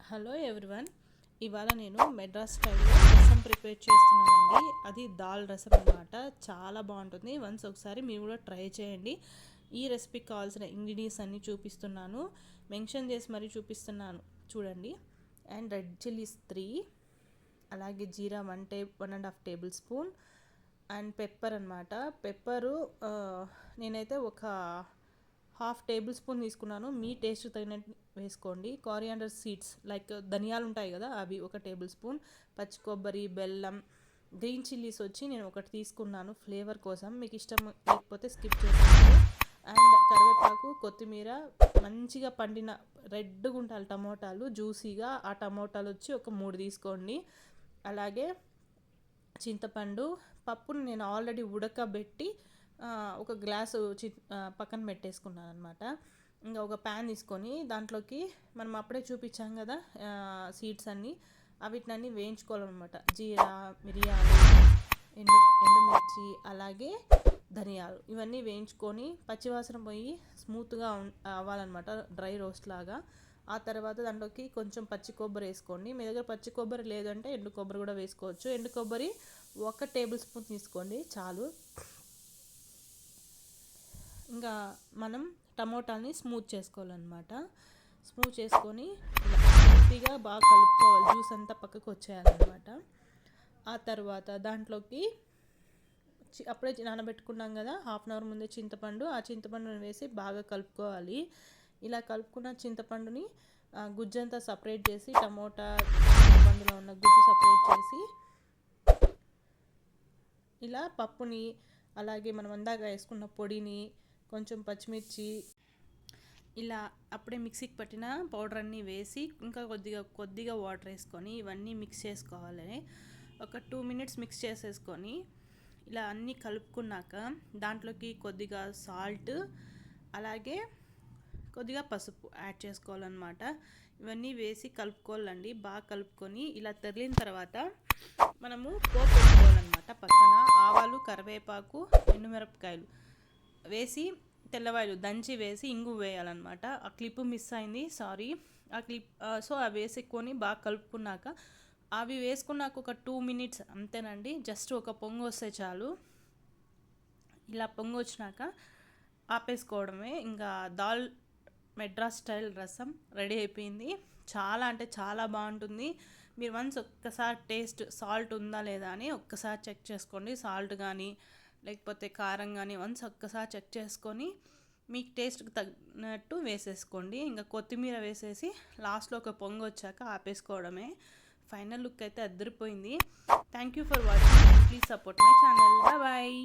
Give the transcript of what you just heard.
Hello everyone. ఇవాళ నేను మెడ్రాస్ స్టైల్లో రసం ప్రిపేర్ చేస్తున్నానండి. అది దాల్ రసం అన్నమాట. చాలా బాగుంటుంది. వన్స్ ఒకసారి మీరు కూడా ట్రై చేయండి. ఈ రెసిపీకి కావాల్సిన ఇంగ్రీడియంట్స్ అన్నీ చూపిస్తున్నాను, మెన్షన్ చేసి మరీ చూపిస్తున్నాను చూడండి. అండ్ రెడ్ చిల్లీస్ 3, అలాగే జీరా 1.5 టేబుల్ స్పూన్, అండ్ పెప్పర్ అనమాట. పెప్పరు నేనైతే ఒక ½ టేబుల్ స్పూన్ తీసుకున్నాను. మీ టేస్ట్ తగినట్టు వేసుకోండి. కోరియాండర్ సీడ్స్ లైక్ ధనియాలు ఉంటాయి కదా, అవి 1 టేబుల్ స్పూన్, పచ్చి కొబ్బరి, బెల్లం, గ్రీన్ చిల్లీస్ వచ్చి నేను 1 తీసుకున్నాను ఫ్లేవర్ కోసం. మీకు ఇష్టం లేకపోతే స్కిప్ చేస్తాను. అండ్ కరివేపాకు, కొత్తిమీర, మంచిగా పండిన రెడ్గా ఉంటాయి టమోటాలు, జ్యూసీగా. ఆ టమోటాలు వచ్చి ఒక 3 తీసుకోండి. అలాగే చింతపండు. పప్పును నేను ఆల్రెడీ ఉడకబెట్టి ఒక గ్లాసు పక్కన పెట్టేసుకున్నాను అనమాట. ఇంకా ఒక ప్యాన్ తీసుకొని దాంట్లోకి మనం అప్పుడే చూపించాం కదా సీడ్స్ అన్నీ, వీటిని వేయించుకోవాలన్నమాట. జీరా, మిరియాలు, ఎండుమిర్చి, అలాగే ధనియాలు, ఇవన్నీ వేయించుకొని పచ్చివాసన పోయి స్మూత్గా అవ్వాలన్నమాట, డ్రై రోస్ట్ లాగా. ఆ తర్వాత దాంట్లోకి కొంచెం పచ్చి కొబ్బరి వేసుకోండి. మీ దగ్గర పచ్చి కొబ్బరి లేదంటే ఎండు కొబ్బరి కూడా వేసుకోవచ్చు. ఎండు కొబ్బరి 1 టేబుల్ స్పూన్ తీసుకోండి చాలు. ఇంకా మనం టమోటాని స్మూత్ చేసుకోవాలన్నమాట. స్మూత్ చేసుకొని పూర్తిగా బాగా కలుపుకోవాలి. జ్యూస్ అంతా పక్కకు వచ్చేయాలన్నమాట. ఆ తర్వాత దాంట్లోకి అప్పుడే నానబెట్టుకున్నాం కదా ½ అవర్ ముందే చింతపండు, ఆ చింతపండుని వేసి బాగా కలుపుకోవాలి. ఇలా కలుపుకున్న చింతపండుని గుజ్జంతా సపరేట్ చేసి, టమోటా చింతపండులో ఉన్న గుజ్జు సపరేట్ చేసి, ఇలా పప్పుని, అలాగే మనం అందాక వేసుకున్న పొడిని, కొంచెం పచ్చిమిర్చి, ఇలా అప్పుడే మిక్సీకి పట్టిన పౌడర్ అన్నీ వేసి, ఇంకా కొద్దిగా వాటర్ వేసుకొని ఇవన్నీ మిక్స్ చేసుకోవాలి. ఒక 2 మినిట్స్ మిక్స్ చేసేసుకొని ఇలా అన్నీ కలుపుకున్నాక దాంట్లోకి కొద్దిగా సాల్ట్, అలాగే కొద్దిగా పసుపు యాడ్ చేసుకోవాలన్నమాట. ఇవన్నీ వేసి కలుపుకోవాలండి. బాగా కలుపుకొని ఇలా తెరిలిన తర్వాత మనము పోపు పెట్టుకోవాలన్నమాట. పక్కన ఆవాలు, కరివేపాకు, ఎండుమిరపకాయలు వేసి, తెల్లవాయలు దంచి వేసి, ఇంగు వేయాలన్నమాట. ఆ క్లిప్ మిస్ అయింది, సారీ. ఆ క్లిప్ అవి వేసుకొని బాగా కలుపుకున్నాక, అవి వేసుకున్నాక ఒక 2 మినిట్స్ అంతేనండి. జస్ట్ ఒక పొంగు వస్తే చాలు. ఇలా పొంగు వచ్చినాక ఆపేసుకోవడమే. ఇంకా దాల్ మెడ్రాస్ స్టైల్ రసం రెడీ అయిపోయింది. చాలా అంటే చాలా బాగుంటుంది. మీరు వన్స్ ఒక్కసారి టేస్ట్ సాల్ట్ ఉందా లేదా అని ఒక్కసారి చెక్ చేసుకోండి. సాల్ట్ కానీ లేకపోతే కారం కానీ వన్స్ ఒక్కసారి చెక్ చేసుకొని మీకు టేస్ట్కి తగినట్టు వేసేసుకోండి. ఇంకా కొత్తిమీర వేసేసి లాస్ట్లో ఒక పొంగు వచ్చాక ఆపేసుకోవడమే. ఫైనల్ లుక్ అయితే అదిరిపోయింది. Thank you for watching. Please support my channel. Bye.